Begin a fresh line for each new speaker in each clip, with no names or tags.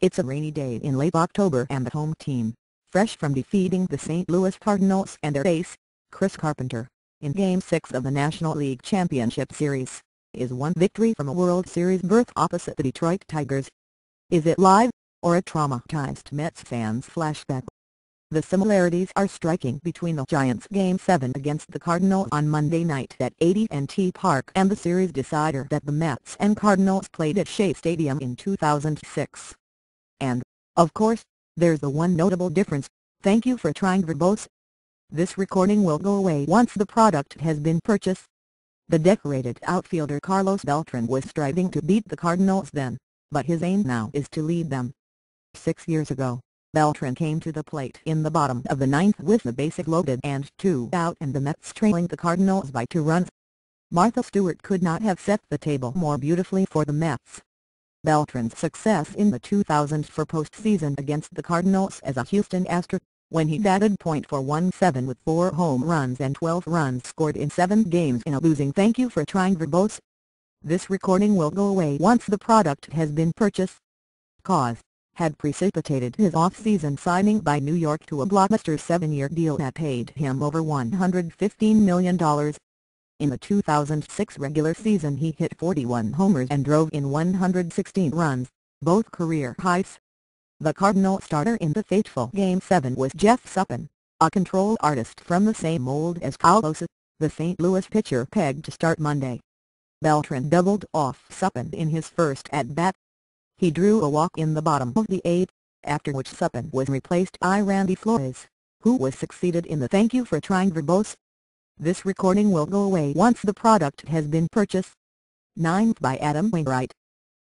It's a rainy day in late October and the home team, fresh from defeating the St. Louis Cardinals and their ace, Chris Carpenter, in Game 6 of the National League Championship Series, is one victory from a World Series berth opposite the Detroit Tigers. Is it live, or a traumatized Mets fan's flashback? The similarities are striking between the Giants' Game 7 against the Cardinals on Monday night at AT&T Park and the series decider that the Mets and Cardinals played at Shea Stadium in 2006. And, of course, there's the one notable difference: thank you for trying verbose. This recording will go away once the product has been purchased. The decorated outfielder Carlos Beltran was striving to beat the Cardinals then, but his aim now is to lead them. 6 years ago, Beltran came to the plate in the bottom of the ninth with the bases loaded and 2 out and the Mets trailing the Cardinals by 2 runs. Martha Stewart could not have set the table more beautifully for the Mets. Beltran's success in the 2004 postseason against the Cardinals as a Houston Astro, when he batted .417 with 4 home runs and 12 runs scored in 7 games in a losing thank you for trying verbose. This recording will go away once the product has been purchased. Cause had precipitated his off-season signing by New York to a blockbuster 7-year deal that paid him over $115 million. In the 2006 regular season he hit 41 homers and drove in 116 runs, both career highs. The Cardinal starter in the fateful Game 7 was Jeff Suppan, a control artist from the same mold as Carlos, the St. Louis pitcher pegged to start Monday. Beltran doubled off Suppan in his first at-bat. He drew a walk in the bottom of the 8th, after which Suppan was replaced by Randy Flores, who was succeeded in the thank you for trying verbose. This recording will go away once the product has been purchased. 9th by Adam Wainwright.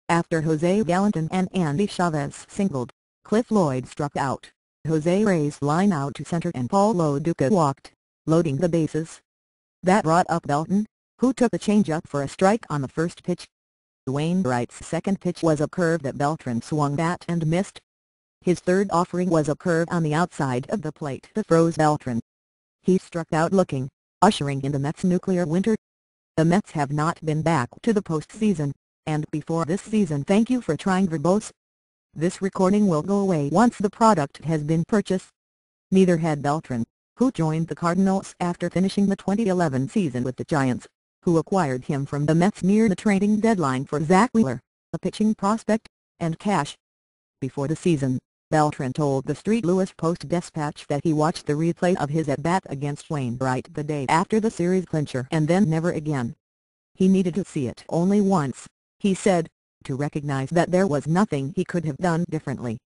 After Jose Galanton and Andy Chavez singled, Cliff Lloyd struck out, Jose raised line out to center and Paul Lo Duca walked, loading the bases. That brought up Beltran, who took the changeup for a strike on the first pitch. Wainwright's second pitch was a curve that Beltran swung at and missed. His third offering was a curve on the outside of the plate that froze Beltran. He struck out looking, ushering in the Mets' nuclear winter. The Mets have not been back to the postseason, and before this season thank you for trying verbose. This recording will go away once the product has been purchased. Neither had Beltran, who joined the Cardinals after finishing the 2011 season with the Giants, who acquired him from the Mets near the trading deadline for Zach Wheeler, a pitching prospect, and cash. Before the season, Beltran told the St. Louis Post-Dispatch that he watched the replay of his at-bat against Wainwright the day after the series clincher and then never again. He needed to see it only once, he said, to recognize that there was nothing he could have done differently.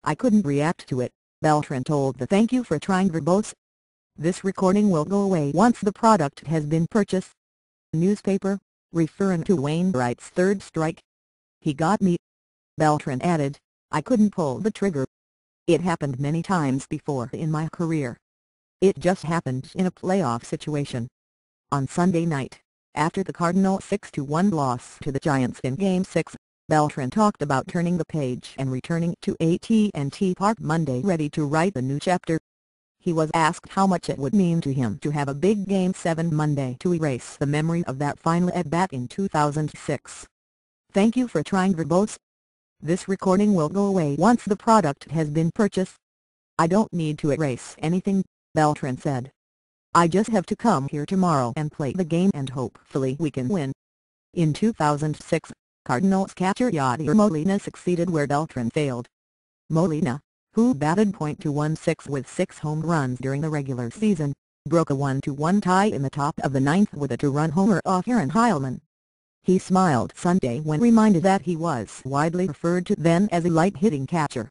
I couldn't react to it, Beltran told the thank you for trying verbose. This recording will go away once the product has been purchased. Newspaper, referring to Wainwright's third strike. He got me. Beltran added, I couldn't pull the trigger. It happened many times before in my career. It just happened in a playoff situation. On Sunday night, after the Cardinals' 6-1 loss to the Giants in Game 6, Beltran talked about turning the page and returning to AT&T Park Monday ready to write a new chapter. He was asked how much it would mean to him to have a big Game 7 Monday to erase the memory of that final at-bat in 2006. Thank you for trying verbose. This recording will go away once the product has been purchased. I don't need to erase anything, Beltran said. I just have to come here tomorrow and play the game and hopefully we can win. In 2006, Cardinals catcher Yadier Molina succeeded where Beltran failed. Molina, who batted .216 with 6 home runs during the regular season, broke a 1-1 tie in the top of the 9th with a 2-run homer off Aaron Heilman. He smiled Sunday when reminded that he was widely referred to then as a light-hitting catcher.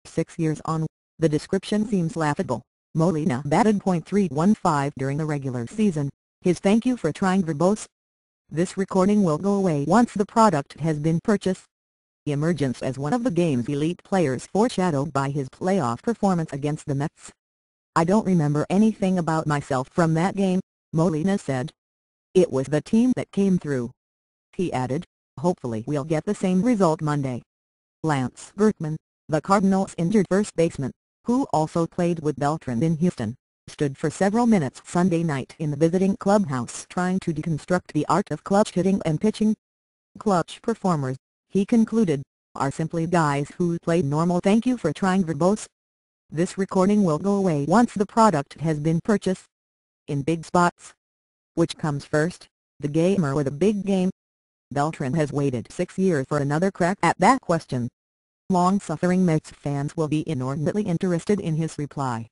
6 years on, the description seems laughable. Molina batted .315 during the regular season, his thank you for trying verbose. This recording will go away once the product has been purchased. The emergence as one of the game's elite players foreshadowed by his playoff performance against the Mets. I don't remember anything about myself from that game, Molina said. It was the team that came through. He added, hopefully we'll get the same result Monday. Lance Berkman, the Cardinals' injured first baseman, who also played with Beltran in Houston, stood for several minutes Sunday night in the visiting clubhouse trying to deconstruct the art of clutch hitting and pitching. Clutch performers, he concluded, are simply guys who play normal. Thank you for trying verbose. This recording will go away once the product has been purchased. In big spots. Which comes first, the gamer or the big game? Beltran has waited 6 years for another crack at that question. Long-suffering Mets fans will be inordinately interested in his reply.